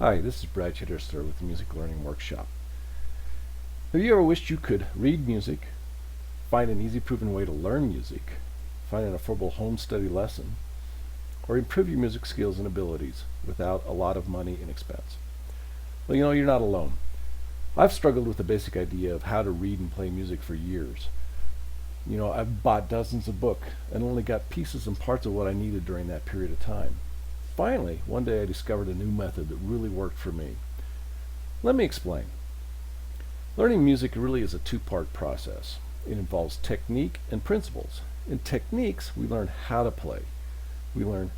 Hi, this is Brad Chitterster with the Music Learning Workshop. Have you ever wished you could read music, find an easy proven way to learn music, find an affordable home study lesson, or improve your music skills and abilities without a lot of money and expense? Well, you're not alone. I've struggled with the basic idea of how to read and play music for years. I've bought dozens of books and only got pieces and parts of what I needed during that period of time. Finally, one day I discovered a new method that really worked for me. Let me explain. Learning music really is a two-part process. It involves technique and principles. In techniques, we learn how to play. We learn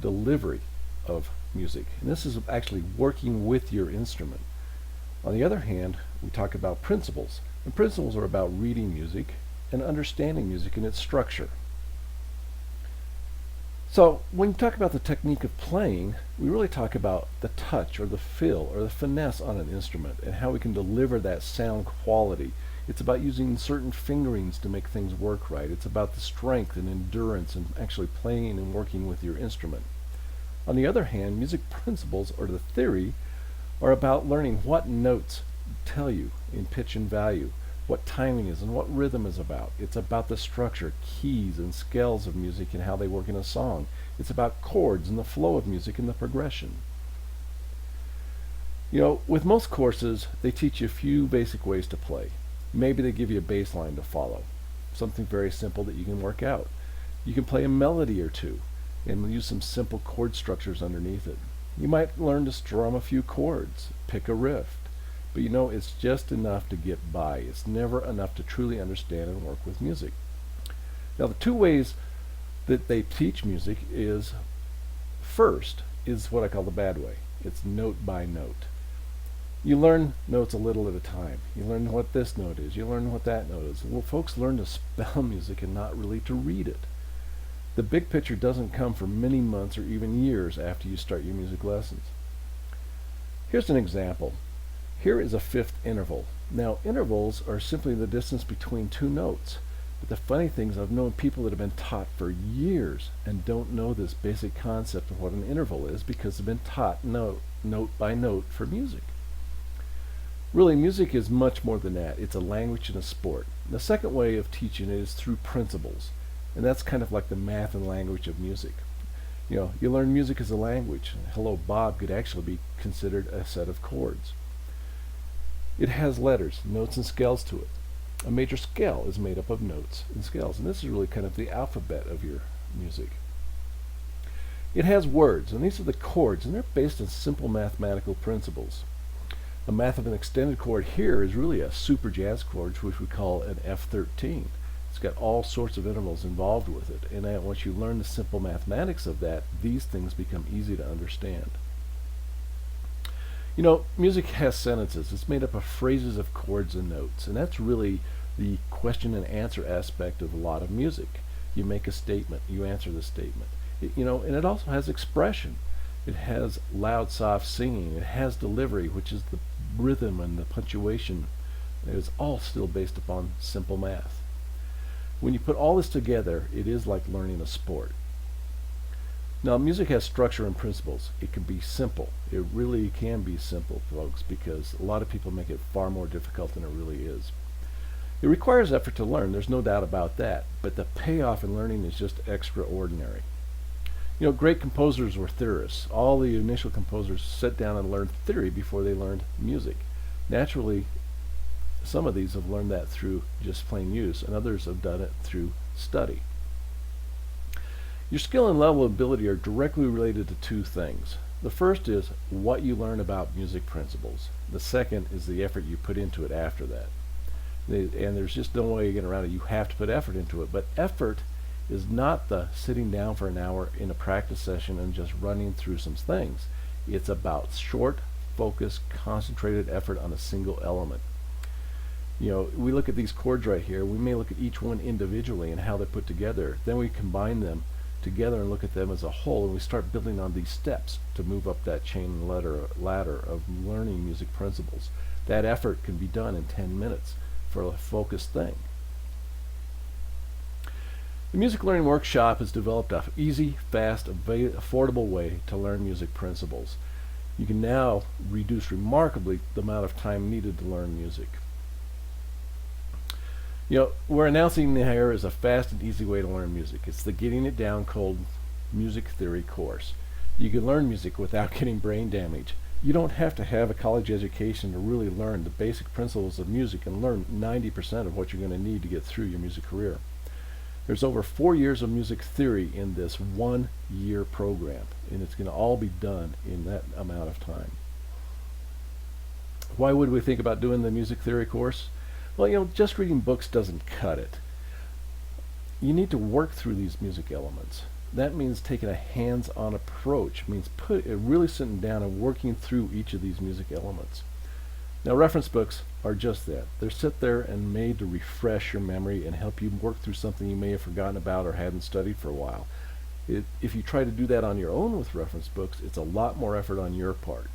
delivery of music. And this is actually working with your instrument. On the other hand, we talk about principles. And principles are about reading music and understanding music and its structure. So when you talk about the technique of playing, we really talk about the touch or the feel or the finesse on an instrument and how we can deliver that sound quality. It's about using certain fingerings to make things work right. It's about the strength and endurance and actually playing and working with your instrument. On the other hand, music principles or the theory are about learning what notes tell you in pitch and value, what timing is and what rhythm is about. It's about the structure, keys, and scales of music and how they work in a song. It's about chords and the flow of music and the progression. With most courses, they teach you a few basic ways to play. Maybe they give you a bass line to follow, something very simple that you can work out. You can play a melody or two and use some simple chord structures underneath it. You might learn to strum a few chords, pick a riff. But it's just enough to get by. It's never enough to truly understand and work with music. Now, the two ways that they teach music is, first, is what I call the bad way. It's note by note. You learn notes a little at a time. You learn what this note is. You learn what that note is. Well, folks learn to spell music and not really to read it. The big picture doesn't come for many months or even years after you start your music lessons. Here's an example. Here is a fifth interval. Now, intervals are simply the distance between two notes. But the funny thing is I've known people that have been taught for years and don't know this basic concept of what an interval is because they've been taught note by note for music. Really, music is much more than that. It's a language and a sport. The second way of teaching it is through principles. And that's kind of like the math and language of music. You learn music as a language. Hello, Bob could actually be considered a set of chords. It has letters, notes, and scales to it. A major scale is made up of notes and scales, and this is really kind of the alphabet of your music. It has words, and these are the chords, and they're based on simple mathematical principles. The math of an extended chord here is really a super jazz chord, which we call an F13. It's got all sorts of intervals involved with it, and once you learn the simple mathematics of that, these things become easy to understand. Music has sentences. It's made up of phrases of chords and notes, and that's really the question and answer aspect of a lot of music. You make a statement, you answer the statement. And it also has expression. It has loud, soft singing. It has delivery, which is the rhythm and the punctuation. It is all still based upon simple math. When you put all this together, it is like learning a sport. Now, music has structure and principles. It can be simple. It really can be simple, folks, because a lot of people make it far more difficult than it really is. It requires effort to learn, there's no doubt about that, but the payoff in learning is just extraordinary. Great composers were theorists. All the initial composers sat down and learned theory before they learned music. Naturally, some of these have learned that through just plain use, and others have done it through study. Your skill and level of ability are directly related to two things. The first is what you learn about music principles. The second is the effort you put into it after that. And there's just no way to get around it. You have to put effort into it. But effort is not the sitting down for an hour in a practice session and just running through some things. It's about short, focused, concentrated effort on a single element. We look at these chords right here. We may look at each one individually and how they're put together. Then we combine them together and look at them as a whole, and we start building on these steps to move up that chain ladder of learning music principles. That effort can be done in 10 minutes for a focused thing. The Music Learning Workshop has developed an easy, fast, affordable way to learn music principles. You can now reduce remarkably the amount of time needed to learn music. We're announcing here is a fast and easy way to learn music. It's the Getting It Down Cold Music Theory course. You can learn music without getting brain damage. You don't have to have a college education to really learn the basic principles of music and learn 90% of what you're going to need to get through your music career. There's over 4 years of music theory in this 1 year program, and it's going to all be done in that amount of time. Why would we think about doing the music theory course? Well, just reading books doesn't cut it. You need to work through these music elements. That means taking a hands-on approach, means really sitting down and working through each of these music elements. Now, reference books are just that. They're set there and made to refresh your memory and help you work through something you may have forgotten about or hadn't studied for a while. If you try to do that on your own with reference books, it's a lot more effort on your part.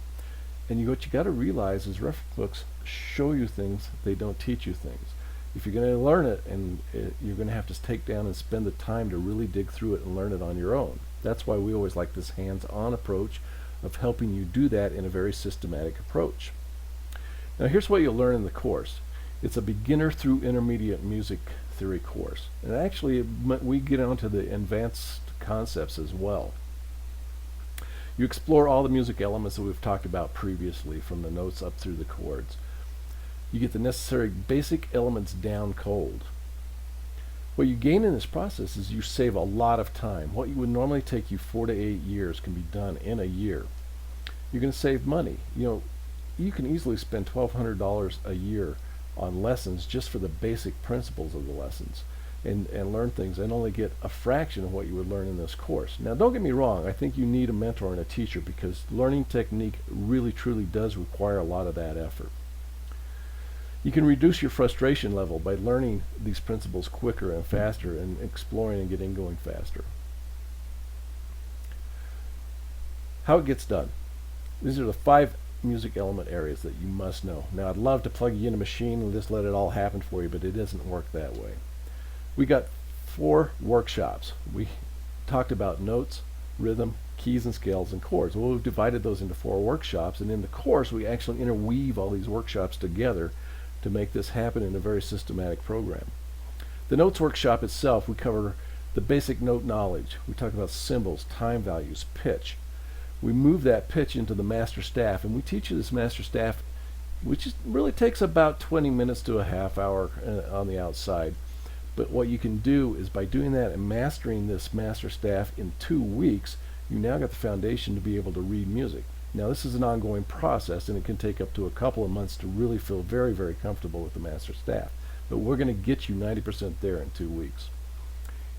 And what you got to realize is reference books show you things, they don't teach you things. If you're going to learn it, you're going to have to take down and spend the time to really dig through it and learn it on your own. That's why we always like this hands-on approach of helping you do that in a very systematic approach. Now here's what you'll learn in the course. It's a beginner through intermediate music theory course. And actually we get onto the advanced concepts as well. You explore all the music elements that we've talked about previously, from the notes up through the chords. You get the necessary basic elements down cold. What you gain in this process is you save a lot of time. What would normally take you 4 to 8 years can be done in a year. You're going to save money. You can easily spend $1,200 a year on lessons just for the basic principles of the lessons. And learn things and only get a fraction of what you would learn in this course. Now, don't get me wrong, I think you need a mentor and a teacher, because learning technique really truly does require a lot of that effort. You can reduce your frustration level by learning these principles quicker and faster and exploring and getting going faster. How it gets done. These are the 5 music element areas that you must know. Now, I'd love to plug you in a machine and just let it all happen for you, but it doesn't work that way. We got 4 workshops. We talked about notes, rhythm, keys and scales, and chords. Well, we've divided those into 4 workshops, and in the course we actually interweave all these workshops together to make this happen in a very systematic program. The notes workshop itself, we cover the basic note knowledge. We talk about symbols, time values, pitch. We move that pitch into the master staff, and we teach you this master staff, which really takes about 20 minutes to a half hour on the outside. But what you can do is, by doing that and mastering this master staff in 2 weeks, you now got the foundation to be able to read music. Now, this is an ongoing process, and it can take up to a couple of months to really feel very, very comfortable with the master staff. But we're going to get you 90% there in 2 weeks.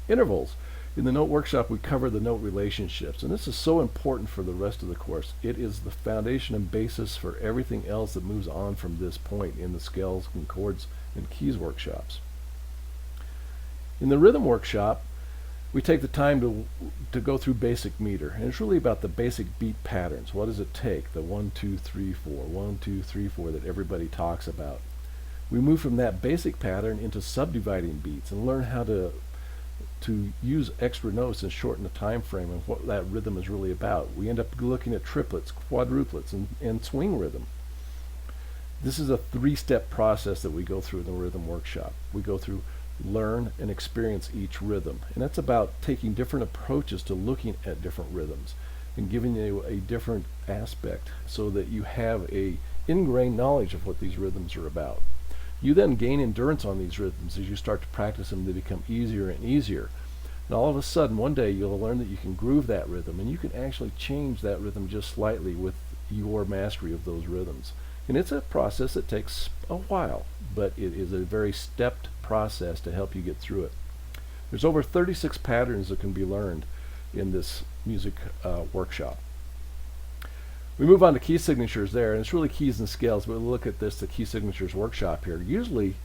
Intervals. In the note workshop, we cover the note relationships, and this is so important for the rest of the course. It is the foundation and basis for everything else that moves on from this point in the scales and chords and keys workshops. In the rhythm workshop, we take the time to go through basic meter, and it's really about the basic beat patterns. What does it take? The 1, 2, 3, 4, 1, 2, 3, 4 that everybody talks about. We move from that basic pattern into subdividing beats and learn how to use extra notes and shorten the time frame and what that rhythm is really about. We end up looking at triplets, quadruplets, and swing rhythm. This is a 3-step process that we go through in the rhythm workshop. We go through learn and experience each rhythm, and that's about taking different approaches to looking at different rhythms and giving you a different aspect so that you have a ingrained knowledge of what these rhythms are about. You then gain endurance on these rhythms as you start to practice them. They become easier and easier, and all of a sudden one day you'll learn that you can groove that rhythm, and you can actually change that rhythm just slightly with your mastery of those rhythms. And it's a process that takes a while, but it is a very stepped process to help you get through it. There's over 36 patterns that can be learned in this music workshop. We move on to key signatures there, and it's really keys and scales, but we'll look at this, the key signatures workshop here. Usually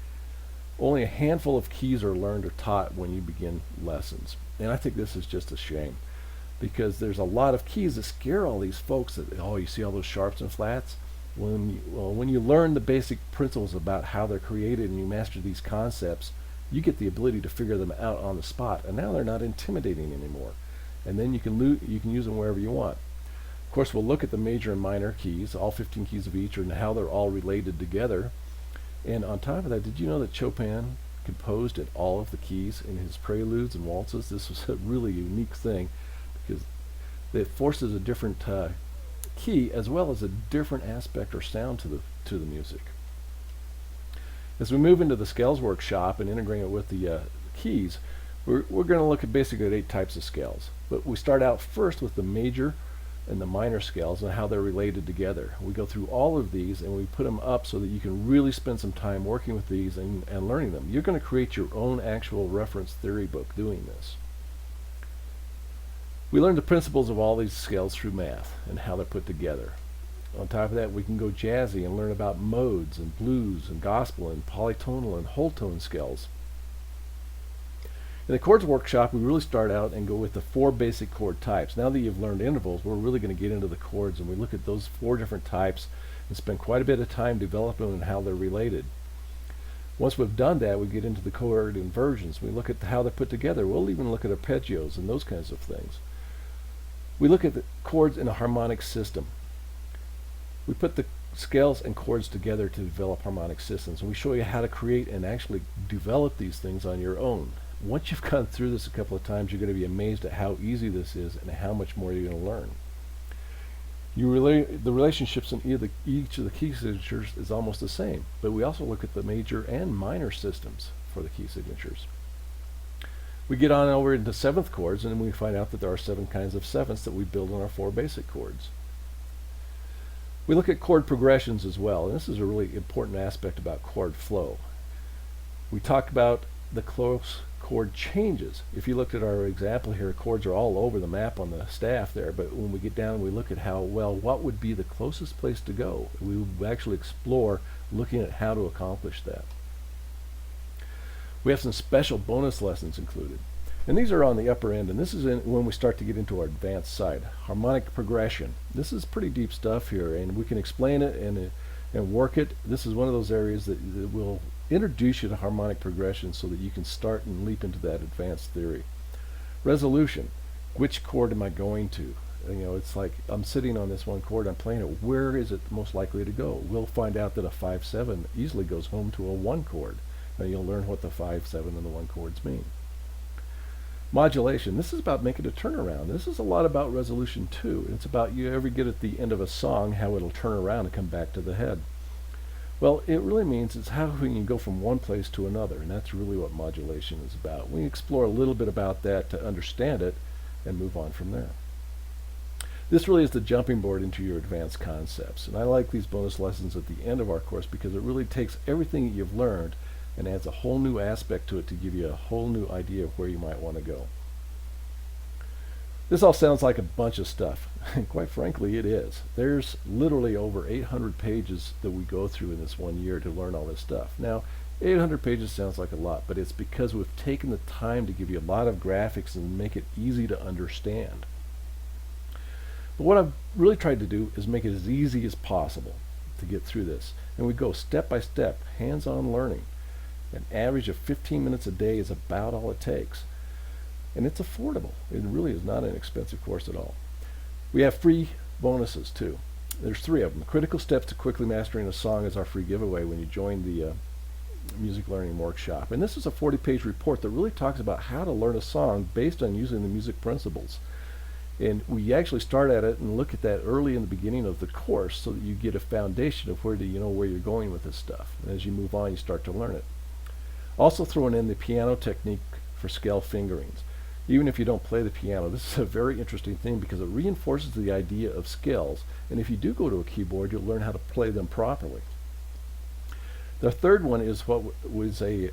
only a handful of keys are learned or taught when you begin lessons, and I think this is just a shame, because there's a lot of keys that scare all these folks that, oh, you see all those sharps and flats? When you learn the basic principles about how they're created and you master these concepts, you get the ability to figure them out on the spot, and now they're not intimidating anymore. And then you can use them wherever you want. Of course, we'll look at the major and minor keys, all 15 keys of each, and how they're all related together. And on top of that, did you know that Chopin composed at all of the keys in his preludes and waltzes? This was a really unique thing because it forces a different key as well as a different aspect or sound to the music. As we move into the scales workshop and integrate it with the keys, we're going to look at basically at 8 types of scales. But we start out first with the major and the minor scales and how they're related together. We go through all of these and we put them up so that you can really spend some time working with these and learning them. You're going to create your own actual reference theory book doing this. We learn the principles of all these scales through math and how they're put together. On top of that, we can go jazzy and learn about modes and blues and gospel and polytonal and whole tone scales. In the chords workshop, we really start out and go with the 4 basic chord types. Now that you've learned intervals, we're really going to get into the chords and we look at those 4 different types and spend quite a bit of time developing them and how they're related. Once we've done that, we get into the chord inversions. We look at how they're put together. We'll even look at arpeggios and those kinds of things. We look at the chords in a harmonic system. We put the scales and chords together to develop harmonic systems, and we show you how to create and actually develop these things on your own. Once you've gone through this a couple of times, you're going to be amazed at how easy this is and how much more you're going to learn. The relationships in each of the key signatures is almost the same, but we also look at the major and minor systems for the key signatures. We get on over into 7th chords, and then we find out that there are 7 kinds of 7ths that we build on our 4 basic chords. We look at chord progressions as well, and this is a really important aspect about chord flow. We talk about the close chord changes. If you looked at our example here, chords are all over the map on the staff there, but when we get down we look at how, well, what would be the closest place to go? We would actually explore looking at how to accomplish that. We have some special bonus lessons included. And these are on the upper end, and this is when we start to get into our advanced side. Harmonic progression. This is pretty deep stuff here, and we can explain it and work it. This is one of those areas that will introduce you to harmonic progression so that you can start and leap into that advanced theory. Resolution. Which chord am I going to? You know, it's like I'm sitting on this one chord, I'm playing it. Where is it most likely to go? We'll find out that a 5-7 easily goes home to a 1 chord. Now you'll learn what the 5-7 and the 1 chords mean. Modulation. This is about making a turnaround. This is a lot about resolution too. It's about you ever get at the end of a song how it'll turn around and come back to the head. Well, it really means it's how we can go from one place to another, and that's really what modulation is about. We explore a little bit about that to understand it and move on from there. This really is the jumping board into your advanced concepts, and I like these bonus lessons at the end of our course because it really takes everything that you've learned and adds a whole new aspect to it to give you a whole new idea of where you might want to go. This all sounds like a bunch of stuff, and quite frankly it is. There's literally over 800 pages that we go through in this 1 year to learn all this stuff. Now, 800 pages sounds like a lot, but it's because we've taken the time to give you a lot of graphics and make it easy to understand. But what I've really tried to do is make it as easy as possible to get through this. And we go step by step, hands-on learning. An average of 15 minutes a day is about all it takes. And it's affordable. It really is not an expensive course at all. We have free bonuses too. There's 3 of them. Critical Steps to Quickly Mastering a Song is our free giveaway when you join the Music Learning Workshop. And this is a 40-page report that really talks about how to learn a song based on using the music principles. And we actually start at it and look at that early in the beginning of the course so that you get a foundation of where you're going with this stuff. And as you move on, you start to learn it. Also throwing in the piano technique for scale fingerings. Even if you don't play the piano, this is a very interesting thing because it reinforces the idea of scales. And if you do go to a keyboard, you'll learn how to play them properly. The third one is what was a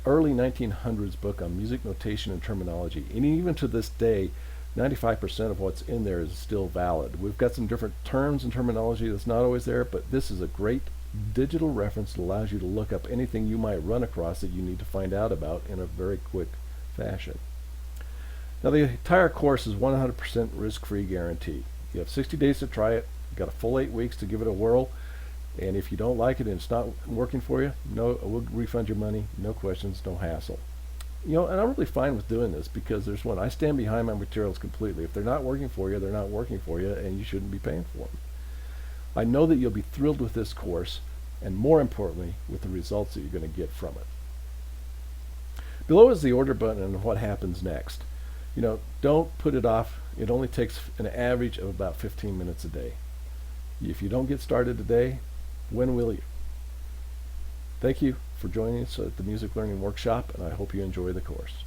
early 1900s book on music notation and terminology. And even to this day, 95% of what's in there is still valid. We've got some different terms and terminology that's not always there, but this is a great digital reference that allows you to look up anything you might run across that you need to find out about in a very quick fashion. Now the entire course is 100% risk-free guarantee. You have 60 days to try it. You've got a full 8 weeks to give it a whirl. And if you don't like it and it's not working for you, we'll refund your money. No questions, no hassle. And I'm really fine with doing this because there's one, I stand behind my materials completely. If they're not working for you, they're not working for you, and you shouldn't be paying for them. I know that you'll be thrilled with this course, and more importantly, with the results that you're going to get from it. Below is the order button and what happens next. Don't put it off. It only takes an average of about 15 minutes a day. If you don't get started today, when will you? Thank you for joining us at the Music Learning Workshop, and I hope you enjoy the course.